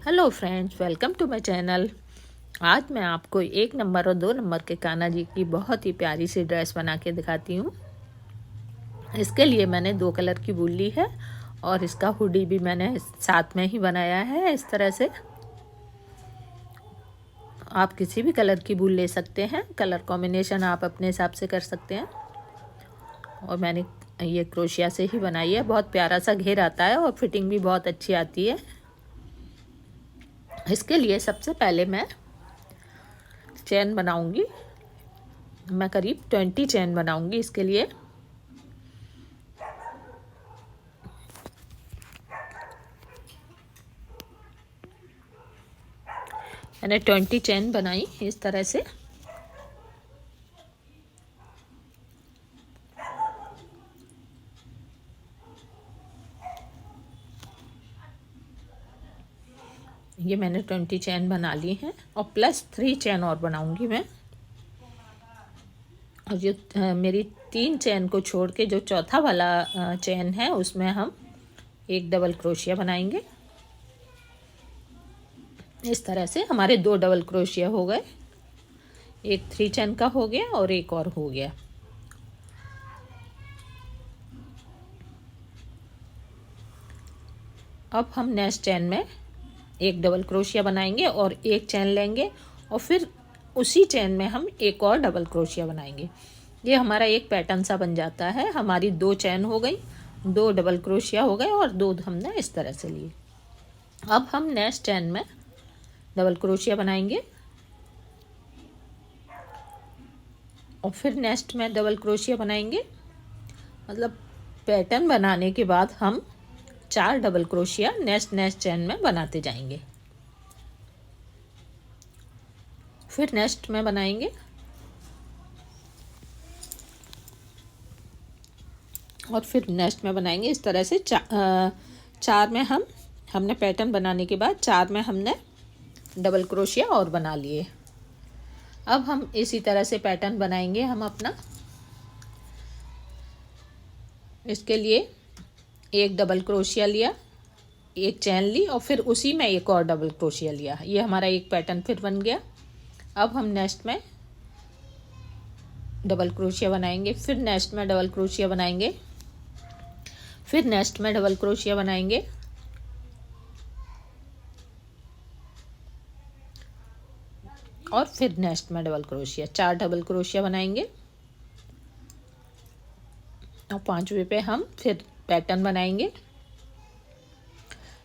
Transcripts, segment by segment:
Hello friends, welcome to my channel. आज मैं आपको 1 नंबर और 2 नंबर के कान्हा जी की बहुत ही प्यारी सी ड्रेस बना के दिखाती हूँ। इसके लिए मैंने 2 कलर की वूल ली है और इसका हुडी भी मैंने साथ में ही बनाया है। इस तरह से आप किसी भी कलर की वूल ले सकते हैं, कलर कॉम्बिनेशन आप अपने हिसाब से कर सकते हैं। और मैंने ये क्रोशिया से ही बनाई है। बहुत प्यारा सा घेर आता है और फिटिंग भी बहुत अच्छी आती है। इसके लिए सबसे पहले मैं चैन बनाऊंगी। मैं करीब 20 चैन बनाऊंगी। इसके लिए मैंने 20 चैन बनाई इस तरह से। ये मैंने 20 चैन बना ली हैं और प्लस 3 चैन और बनाऊंगी मैं। और जो मेरी 3 चैन को छोड़ के जो चौथा वाला चैन है उसमें हम एक डबल क्रोशिया बनाएंगे। इस तरह से हमारे 2 डबल क्रोशिया हो गए। एक 3 चैन का हो गया और एक और हो गया। अब हम नेक्स्ट चैन में एक डबल क्रोशिया बनाएंगे और एक चैन लेंगे और फिर उसी चैन में हम एक और डबल क्रोशिया बनाएंगे। ये हमारा एक पैटर्न सा बन जाता है। हमारी 2 चैन हो गई, 2 डबल क्रोशिया हो गए और 2 हमने इस तरह से लिए। अब हम नेक्स्ट चैन में डबल क्रोशिया बनाएंगे और फिर नेक्स्ट में डबल क्रोशिया बनाएंगे। मतलब पैटर्न बनाने के बाद हम 4 डबल क्रोशिया नेक्स्ट चैन में बनाते जाएंगे। फिर नेक्स्ट में बनाएंगे और फिर नेक्स्ट में बनाएंगे। इस तरह से 4 में हमने पैटर्न बनाने के बाद 4 में हमने डबल क्रोशिया और बना लिए। अब हम इसी तरह से पैटर्न बनाएंगे हम अपना। इसके लिए एक डबल क्रोशिया लिया, एक चैन ली और फिर उसी में एक और डबल क्रोशिया लिया। ये हमारा एक पैटर्न फिर बन गया। अब हम नेक्स्ट में डबल क्रोशिया बनाएंगे, फिर नेक्स्ट में डबल क्रोशिया बनाएंगे, फिर नेक्स्ट में डबल क्रोशिया बनाएंगे और फिर नेक्स्ट में डबल क्रोशिया। 4 डबल क्रोशिया बनाएंगे और 5वें पे हम फिर पैटर्न बनाएंगे।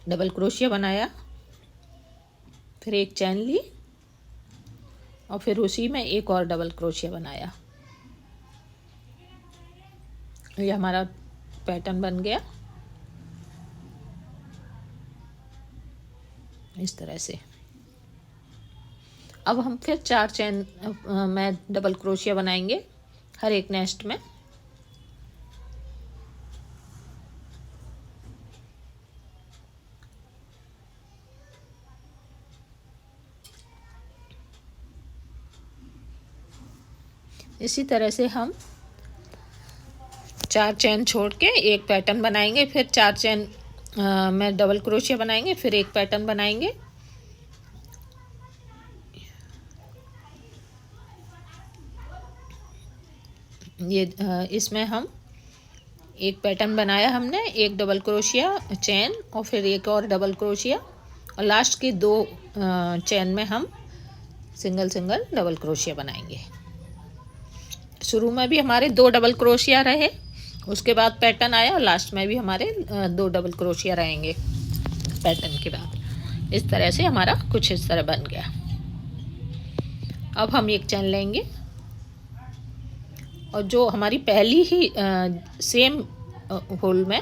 डबल क्रोशिया बनाया, फिर एक चैन ली और फिर उसी में एक और डबल क्रोशिया बनाया। ये हमारा पैटर्न बन गया इस तरह से। अब हम फिर 4 चैन में डबल क्रोशिया बनाएंगे हर एक नेक्स्ट में। इसी तरह से हम 4 चैन छोड़ के एक पैटर्न बनाएंगे, फिर 4 चैन में डबल क्रोशिया बनाएंगे, फिर एक पैटर्न बनाएंगे। ये इसमें हम एक पैटर्न बनाया हमने, एक डबल क्रोशिया चैन और फिर एक और डबल क्रोशिया और लास्ट के 2 चैन में हम सिंगल डबल क्रोशिया बनाएंगे। शुरू में भी हमारे 2 डबल क्रोशिया रहे, उसके बाद पैटर्न आया और लास्ट में भी हमारे 2 डबल क्रोशिया रहेंगे पैटर्न के बाद। इस तरह से हमारा कुछ इस तरह बन गया। अब हम एक चैन लेंगे और जो हमारी पहली ही सेम होल में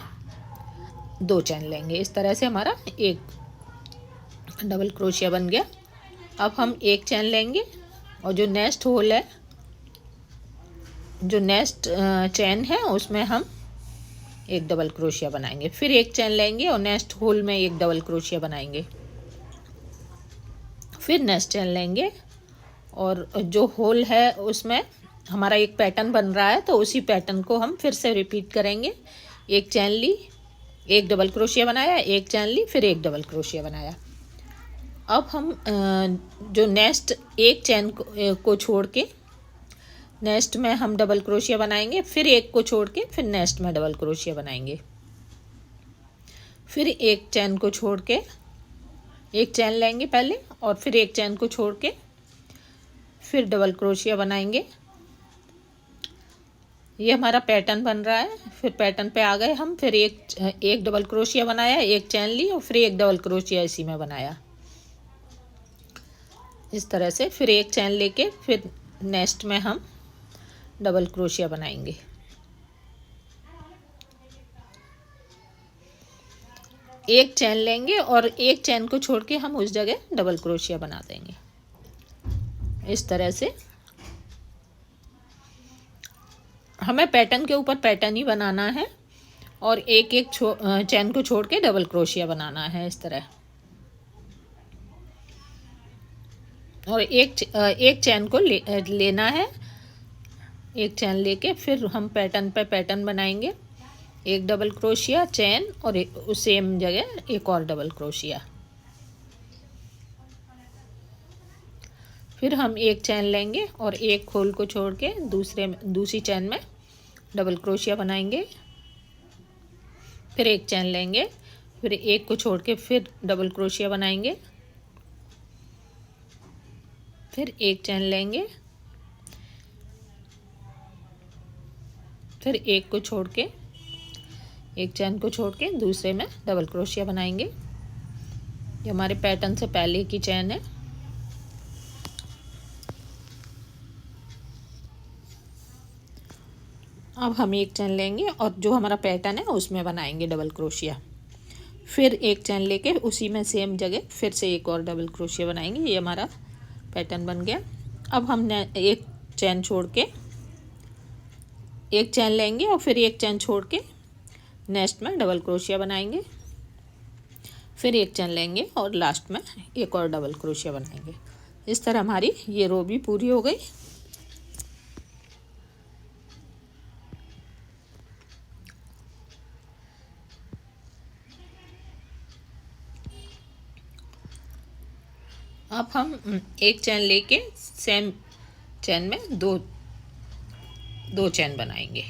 2 चैन लेंगे। इस तरह से हमारा एक डबल क्रोशिया बन गया। अब हम एक चैन लेंगे और जो नेक्स्ट होल है, जो नेक्स्ट चैन है उसमें हम एक डबल क्रोशिया बनाएंगे। फिर एक चैन लेंगे और नेक्स्ट होल में एक डबल क्रोशिया बनाएंगे। फिर नेक्स्ट चैन लेंगे और जो होल है उसमें हमारा एक पैटर्न बन रहा है तो उसी पैटर्न को हम फिर से रिपीट करेंगे। एक चैन ली, एक डबल क्रोशिया बनाया, एक चैन ली, फिर एक डबल क्रोशिया बनाया अब हम जो नेक्स्ट एक चैन को छोड़ के नेक्स्ट में हम डबल क्रोशिया बनाएंगे, फिर एक को छोड़ के फिर नेक्स्ट में डबल क्रोशिया बनाएंगे। फिर एक चैन को छोड़ के एक चैन लेंगे पहले, और फिर एक चैन को छोड़ के फिर डबल क्रोशिया बनाएंगे। ये हमारा पैटर्न बन रहा है। फिर पैटर्न पे आ गए हम, फिर एक डबल क्रोशिया बनाया, एक चैन ली और फिर एक डबल क्रोशिया इसी में बनाया। इस तरह से फिर एक चैन लेके फिर नेक्स्ट में हम डबल क्रोशिया बनाएंगे। एक चैन लेंगे और एक चैन को छोड़ के हम उस जगह डबल क्रोशिया बना देंगे। इस तरह से हमें पैटर्न के ऊपर पैटर्न ही बनाना है और एक एक चैन को छोड़ के डबल क्रोशिया बनाना है इस तरह। और एक चैन को लेना है, एक चैन लेके फिर हम पैटर्न पे पैटर्न बनाएंगे। एक डबल क्रोशिया, चैन और उस सेम जगह एक और डबल क्रोशिया। फिर हम एक चैन लेंगे और एक होल को छोड़ के दूसरी चैन में डबल क्रोशिया बनाएंगे। फिर एक चैन लेंगे, फिर एक को छोड़ के फिर डबल क्रोशिया बनाएंगे। फिर एक चैन लेंगे, फिर एक चैन को छोड़ के दूसरे में डबल क्रोशिया बनाएंगे। ये हमारे पैटर्न से पहले की चैन है। अब हम एक चैन लेंगे और जो हमारा पैटर्न है उसमें बनाएंगे डबल क्रोशिया। फिर एक चैन लेके उसी में सेम जगह फिर से एक और डबल क्रोशिया बनाएंगे। ये हमारा पैटर्न बन गया। अब हम एक चैन छोड़ के एक चैन लेंगे और फिर एक चैन छोड़ के नेक्स्ट में डबल क्रोशिया बनाएंगे। फिर एक चैन लेंगे और लास्ट में एक और डबल क्रोशिया बनाएंगे। इस तरह हमारी ये रो भी पूरी हो गई। अब हम एक चैन लेके सेम चैन में दो चैन बनाएंगे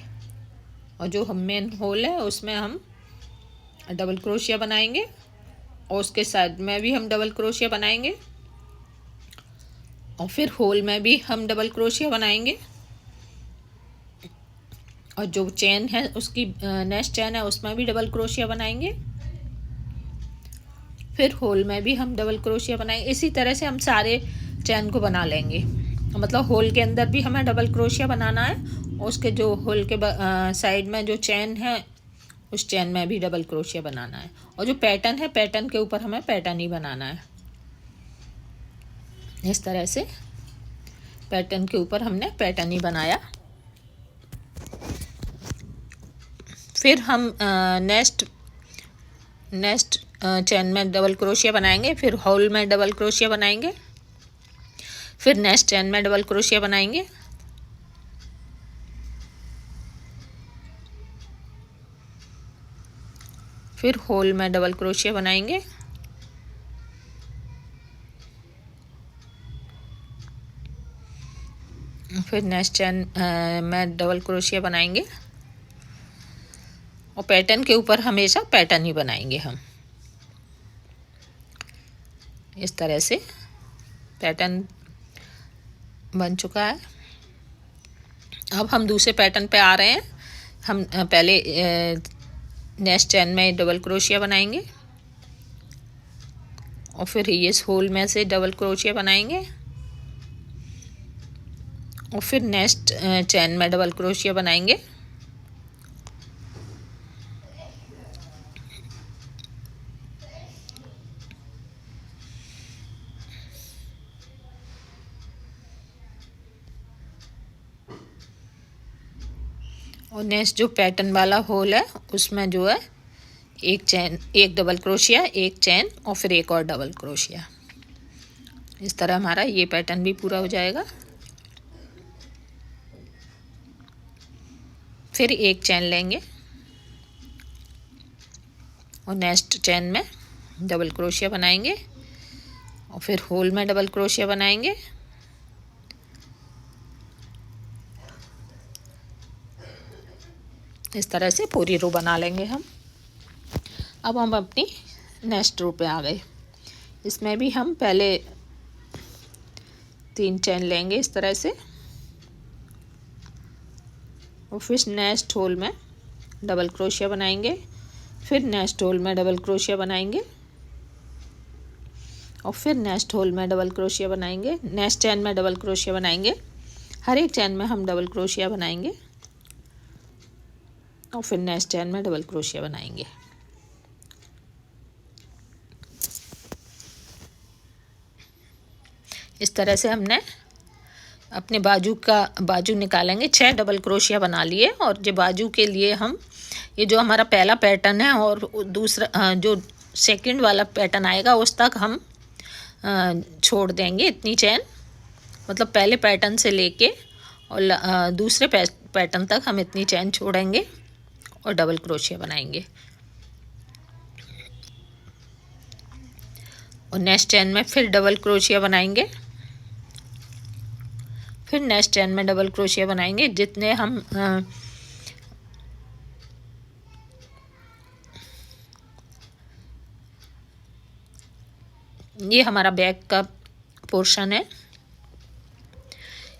और जो हम मेन होल है उसमें हम डबल क्रोशिया बनाएंगे और उसके साइड में भी हम डबल क्रोशिया बनाएंगे और फिर होल में भी हम डबल क्रोशिया बनाएंगे। और जो चैन है उसकी नेक्स्ट चैन है उसमें भी डबल क्रोशिया बनाएंगे। फिर होल में भी हम डबल क्रोशिया बनाएंगे। इसी तरह से हम सारे चैन को बना लेंगे। मतलब होल के अंदर भी हमें डबल क्रोशिया बनाना है और उसके जो होल के साइड में जो चैन है उस चैन में भी डबल क्रोशिया बनाना है। और जो पैटर्न है पैटर्न के ऊपर हमें पैटर्न ही बनाना है। इस तरह से पैटर्न के ऊपर हमने पैटर्न ही बनाया। फिर हम नेक्स्ट चैन में डबल क्रोशिया बनाएंगे। फिर होल में डबल क्रोशिया बनाएंगे। फिर नेक्स्ट चैन में डबल क्रोशिया बनाएंगे। फिर होल में डबल क्रोशिया बनाएंगे। फिर नेक्स्ट चैन में डबल क्रोशिया बनाएंगे और पैटर्न के ऊपर हमेशा पैटर्न ही बनाएंगे हम। इस तरह से पैटर्न बन चुका है। अब हम दूसरे पैटर्न पे आ रहे हैं। हम पहले नेक्स्ट चैन में डबल क्रोशिया बनाएंगे और फिर इस होल में से डबल क्रोशिया बनाएंगे और फिर नेक्स्ट चैन में डबल क्रोशिया बनाएंगे और नेक्स्ट जो पैटर्न वाला होल है उसमें जो है एक डबल क्रोशिया, एक चैन और फिर एक और डबल क्रोशिया। इस तरह हमारा ये पैटर्न भी पूरा हो जाएगा। फिर एक चैन लेंगे और नेक्स्ट चैन में डबल क्रोशिया बनाएंगे और फिर होल में डबल क्रोशिया बनाएंगे। इस तरह से पूरी रो बना लेंगे हम। अब हम अपनी नेक्स्ट रो पे आ गए। इसमें भी हम पहले 3 चेन लेंगे इस तरह से, और फिर नेक्स्ट होल में डबल क्रोशिया बनाएंगे, फिर नेक्स्ट होल में डबल क्रोशिया बनाएंगे, और फिर नेक्स्ट होल में डबल क्रोशिया बनाएंगे, नेक्स्ट चेन में डबल क्रोशिया बनाएंगे। हर एक चेन में हम डबल क्रोशिया बनाएंगे, और फिर नेक्स्ट चेन में डबल क्रोशिया बनाएंगे। इस तरह से हमने अपने बाजू निकालेंगे। 6 डबल क्रोशिया बना लिए, और जो बाजू के लिए हम ये जो हमारा पहला पैटर्न है और दूसरा जो सेकंड वाला पैटर्न आएगा उस तक हम छोड़ देंगे इतनी चेन। मतलब पहले पैटर्न से लेके और दूसरे पैटर्न तक हम इतनी चेन छोड़ेंगे और डबल क्रोशिया बनाएंगे। और नेक्स्ट चेन में फिर डबल क्रोशिया बनाएंगे, फिर नेक्स्ट चेन में डबल क्रोशिया बनाएंगे। जितने हम ये हमारा बैक का पोर्शन है,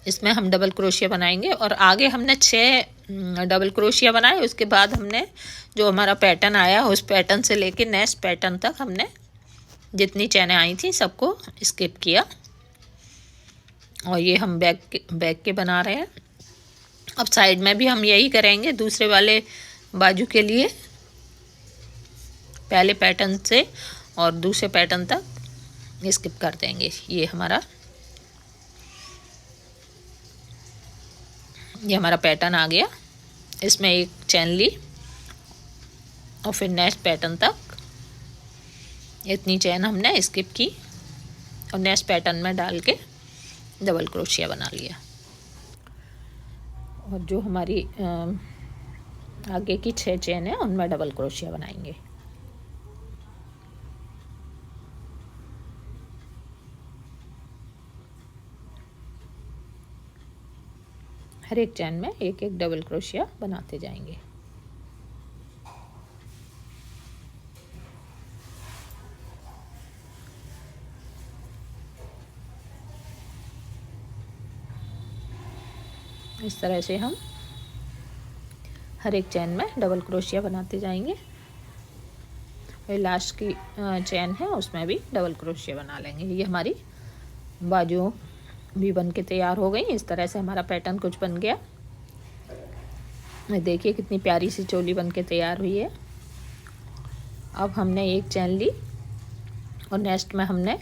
इसमें हम डबल क्रोशिया बनाएंगे। और आगे हमने 6 डबल क्रोशिया बनाए, उसके बाद हमने जो हमारा पैटर्न आया उस पैटर्न से लेके नेक्स्ट पैटर्न तक हमने जितनी चैनें आई थी सबको स्किप किया। और ये हम बैक के बना रहे हैं। अब साइड में भी हम यही करेंगे। दूसरे वाले बाजू के लिए पहले पैटर्न से और दूसरे पैटर्न तक स्किप कर देंगे। ये हमारा पैटर्न आ गया। इसमें एक चैन ली और फिर नेक्स्ट पैटर्न तक इतनी चैन हमने स्किप की और नेक्स्ट पैटर्न में डाल के डबल क्रोशिया बना लिया। और जो हमारी आगे की 6 चैन है उनमें डबल क्रोशिया बनाएंगे। हर एक चैन में एक एक डबल क्रोशिया बनाते जाएंगे। इस तरह से हम हर एक चैन में डबल क्रोशिया बनाते जाएंगे। और लास्ट की चैन है उसमें भी डबल क्रोशिया बना लेंगे। ये हमारी बाजू भी बन के तैयार हो गई। इस तरह से हमारा पैटर्न कुछ बन गया। देखिए कितनी प्यारी सी चोली बन के तैयार हुई है। अब हमने एक चैन ली और नेक्स्ट में हमने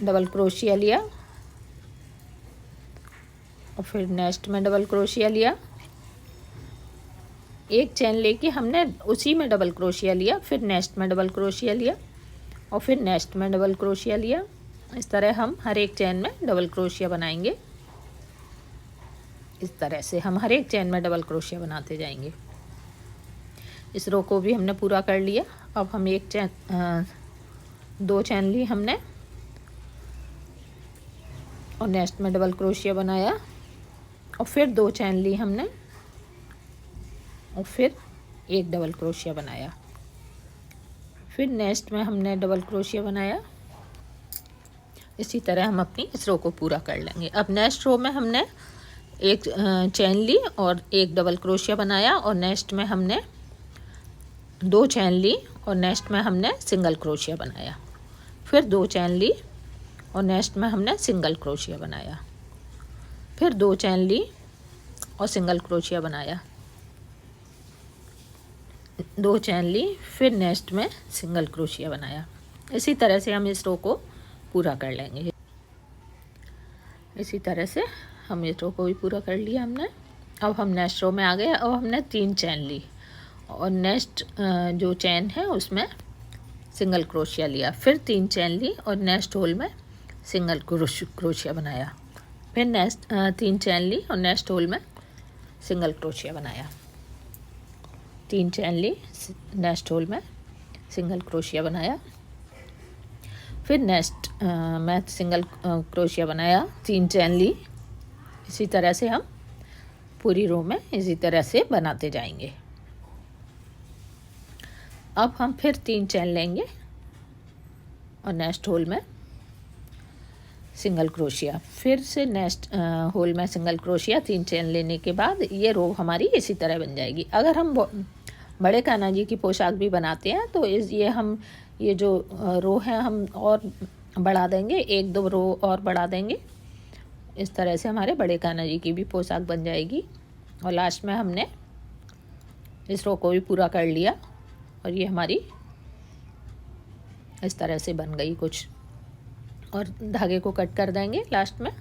डबल क्रोशिया लिया और फिर नेक्स्ट में डबल क्रोशिया लिया। एक चैन लेके हमने उसी में डबल क्रोशिया लिया, फिर नेक्स्ट में डबल क्रोशिया लिया और फिर नेक्स्ट में डबल क्रोशिया लिया। इस तरह हम हर एक चैन में डबल क्रोशिया बनाएंगे। इस तरह से हम हर एक चैन में डबल क्रोशिया बनाते जाएंगे। इस रो को भी हमने पूरा कर लिया। अब हम एक चैन 2 चैन ली हमने और नेक्स्ट में डबल क्रोशिया बनाया और फिर 2 चैन ली हमने और फिर एक डबल क्रोशिया बनाया। फिर नेक्स्ट में हमने डबल क्रोशिया बनाया। इसी तरह हम अपनी इस रो को पूरा कर लेंगे। अब नेक्स्ट रो में हमने एक चैन ली और एक डबल क्रोशिया बनाया और नेक्स्ट में हमने 2 चैन ली और नेक्स्ट में हमने सिंगल क्रोशिया बनाया। फिर 2 चैन ली और नेक्स्ट में हमने सिंगल क्रोशिया बनाया। फिर 2 चैन ली और सिंगल क्रोशिया बनाया। 2 चैन ली फिर नेक्स्ट में सिंगल क्रोशिया बनाया। इसी तरह से हम इस रो को पूरा कर लेंगे। इसी तरह से हम इस रो को भी पूरा कर लिया हमने। अब हम नेक्स्ट रो में आ गए। अब हमने 3 चैन ली और नेक्स्ट जो चैन है उसमें सिंगल क्रोशिया लिया। फिर 3 चैन ली और नेक्स्ट होल में सिंगल क्रोशिया बनाया। फिर नेक्स्ट 3 चैन ली और नेक्स्ट होल में सिंगल क्रोशिया बनाया। 3 चैन ली नेक्स्ट होल में सिंगल क्रोशिया बनाया। फिर नेक्स्ट मैं सिंगल क्रोशिया बनाया, 3 चेन ली। इसी तरह से हम पूरी रो में इसी तरह से बनाते जाएंगे। अब हम फिर 3 चेन लेंगे और नेक्स्ट होल में सिंगल क्रोशिया, फिर से नेक्स्ट होल में सिंगल क्रोशिया, 3 चेन लेने के बाद ये रो हमारी इसी तरह बन जाएगी। अगर हम बड़े कान्हा जी की पोशाक भी बनाते हैं तो ये जो रो है हम और बढ़ा देंगे, 1-2 रो और बढ़ा देंगे। इस तरह से हमारे बड़े कान्हा जी की भी पोशाक बन जाएगी। और लास्ट में हमने इस रो को भी पूरा कर लिया और ये हमारी इस तरह से बन गई कुछ। और धागे को कट कर देंगे लास्ट में।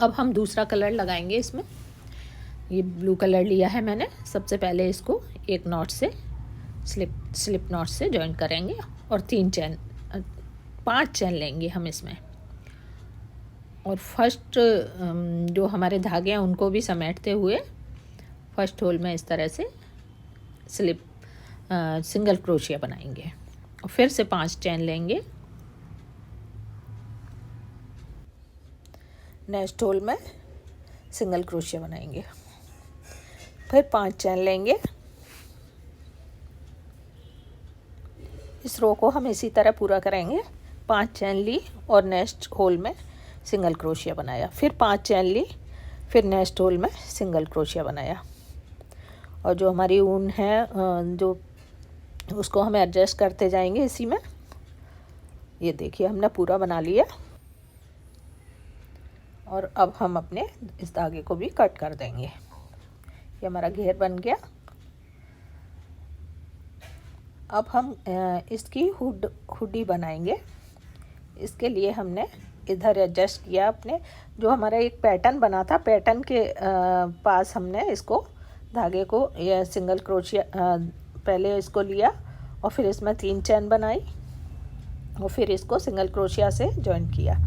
अब हम दूसरा कलर लगाएंगे इसमें। ये ब्लू कलर लिया है मैंने। सबसे पहले इसको एक नॉट से स्लिप नॉट से जॉइन करेंगे और 5 चेन लेंगे हम इसमें। और फर्स्ट जो हमारे धागे हैं उनको भी समेटते हुए फर्स्ट होल में इस तरह से सिंगल क्रोशिया बनाएंगे और फिर से 5 चेन लेंगे। नेक्स्ट होल में सिंगल क्रोशिया बनाएंगे, फिर 5 चेन लेंगे। इस रो को हम इसी तरह पूरा करेंगे। 5 चेन ली और नेक्स्ट होल में सिंगल क्रोशिया बनाया, फिर 5 चेन ली, फिर नेक्स्ट होल में सिंगल क्रोशिया बनाया। और जो हमारी ऊन है जो उसको हम एडजस्ट करते जाएंगे इसी में। ये देखिए हमने पूरा बना लिया। और अब हम अपने इस धागे को भी कट कर देंगे। ये हमारा घेर बन गया। अब हम इसकी हुडी बनाएंगे। इसके लिए हमने इधर एडजस्ट किया अपने जो हमारा एक पैटर्न बना था, पैटर्न के पास हमने इसको धागे को या सिंगल क्रोशिया पहले इसको लिया और फिर इसमें 3 चेन बनाई और फिर इसको सिंगल क्रोशिया से जॉइन किया।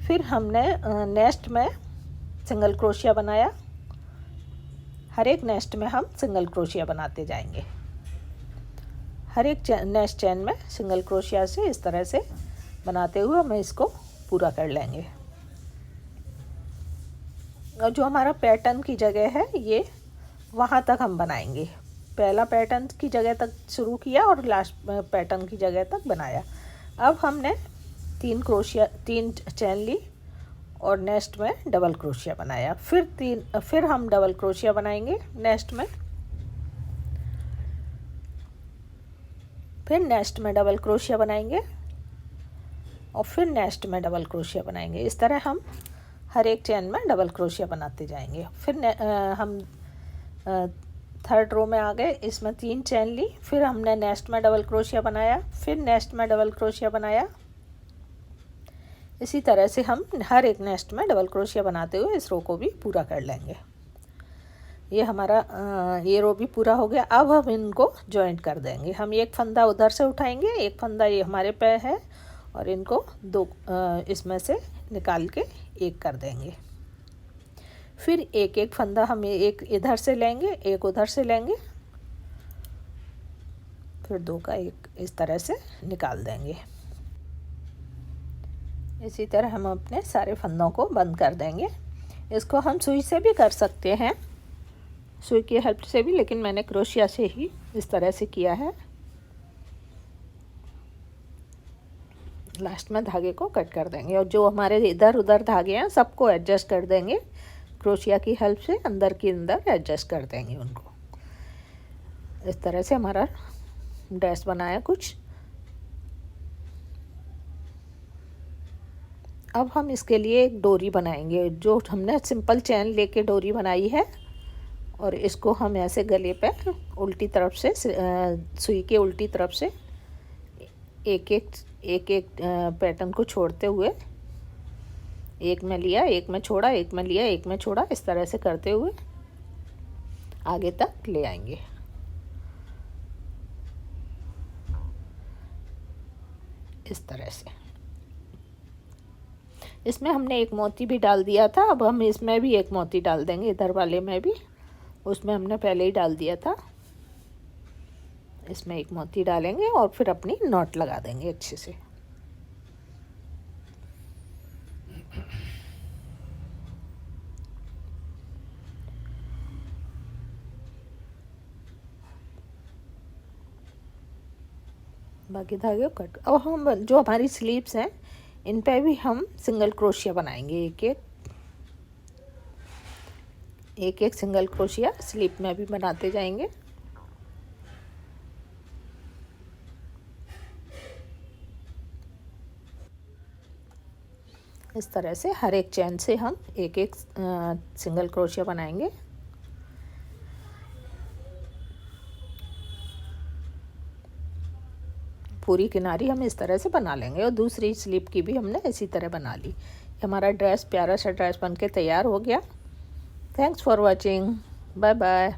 फिर हमने नेक्स्ट में सिंगल क्रोशिया बनाया। हर एक नेक्स्ट में हम सिंगल क्रोशिया बनाते जाएंगे। हर एक नेक्स्ट चेन में सिंगल क्रोशिया से इस तरह से बनाते हुए हम इसको पूरा कर लेंगे। और जो हमारा पैटर्न की जगह है ये वहाँ तक हम बनाएंगे। पहला पैटर्न की जगह तक शुरू किया और लास्ट पैटर्न की जगह तक बनाया। अब हमने 3 चेन ली और नेक्स्ट में डबल क्रोशिया बनाया। फिर हम डबल क्रोशिया बनाएंगे नेक्स्ट में, फिर नेक्स्ट में डबल क्रोशिया बनाएंगे और फिर नेक्स्ट में डबल क्रोशिया बनाएंगे। इस तरह हम हर एक चेन में डबल क्रोशिया बनाते जाएंगे। फिर हम थर्ड रो में आ गए। इसमें 3 चेन ली, फिर हमने नेक्स्ट में डबल क्रोशिया बनाया, फिर नेक्स्ट में डबल क्रोशिया बनाया। इसी तरह से हम हर एक नेक्स्ट में डबल क्रोशिया बनाते हुए इस रो को भी पूरा कर लेंगे। ये हमारा ये रो भी पूरा हो गया। अब हम इनको जॉइंट कर देंगे। हम एक फंदा उधर से उठाएंगे, एक फंदा ये हमारे पे है और इनको 2 इसमें से निकाल के एक कर देंगे। फिर एक फंदा हम एक इधर से लेंगे, एक उधर से लेंगे, फिर 2 का एक इस तरह से निकाल देंगे। इसी तरह हम अपने सारे फंदों को बंद कर देंगे। इसको हम सुई से भी कर सकते हैं, सुई की हेल्प से भी, लेकिन मैंने क्रोशिया से ही इस तरह से किया है। लास्ट में धागे को कट कर देंगे और जो हमारे इधर उधर धागे हैं सबको एडजस्ट कर देंगे। क्रोशिया की हेल्प से अंदर के अंदर एडजस्ट कर देंगे उनको। इस तरह से हमारा ड्रेस बनाया कुछ। अब हम इसके लिए एक डोरी बनाएंगे। जो हमने सिंपल चैन लेके डोरी बनाई है और इसको हम ऐसे गले पे उल्टी तरफ से सुई के उल्टी तरफ से एक एक पैटर्न को छोड़ते हुए, एक में लिया, एक में छोड़ा, एक में लिया, एक में छोड़ा, इस तरह से करते हुए आगे तक ले आएंगे। इस तरह से इसमें हमने एक मोती भी डाल दिया था, अब हम इसमें भी एक मोती डाल देंगे, इधर वाले में भी, उसमें हमने पहले ही डाल दिया था। इसमें एक मोती डालेंगे और फिर अपनी नॉट लगा देंगे अच्छे से। बाकी धागे कट। और हम जो हमारी स्लीव्स हैं इन पे भी हम सिंगल क्रोशिया बनाएंगे, एक एक सिंगल क्रोशिया स्लीव में भी बनाते जाएंगे। इस तरह से हर एक चैन से हम एक एक सिंगल क्रोशिया बनाएंगे। पूरी किनारी हम इस तरह से बना लेंगे और दूसरी स्लीव की भी हमने इसी तरह बना ली। हमारा ड्रेस, प्यारा सा ड्रेस बनके तैयार हो गया। Thanks for watching, bye bye.